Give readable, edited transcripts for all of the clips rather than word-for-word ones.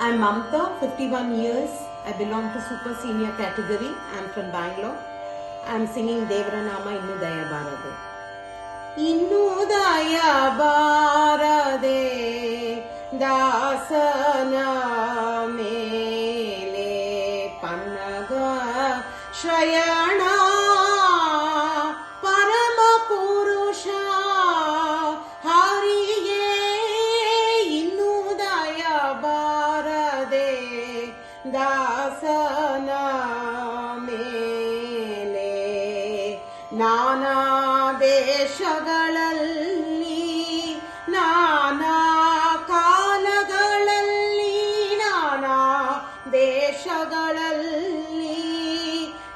I'm Mamta, 51 years. I belong to super senior category. I'm from Bangalore. I'm singing Devranama Innu Daya Barade. Innu Daya Barade Dasana Mele Pannaga Shrayana Parama Purusha Hariye Innu Daya Barade Dasana Mele Nana ದೇಶಗಳಲ್ಲಿ ನಾನಾ ಕಾಲಗಳಲ್ಲಿ ನಾನಾ ದೇಶಗಳಲ್ಲಿ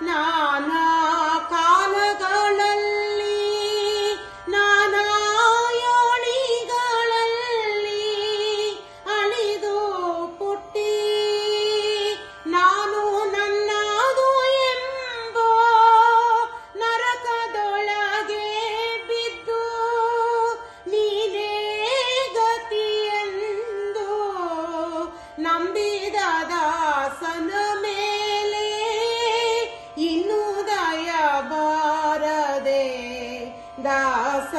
ನಾನಾ ಕಾಲಗಳಲ್ಲಿ ನಾನಾ ಯೋನಿಗಳಲ್ಲಿ ಅಳಿದು ಪುಟ್ಟಿ ನಾನು ನನ್ನದು ಎಂಬೋ ನರಕದೊಳಗೆ ಬಿದ್ದು ನೀನೇ ಗತಿಯೆಂದು ನಂಬಿದ ದಾಸನ ಮೇಲೆ ಇನ್ನೂ ದಯ ಬಾರದೆ ದಾಸ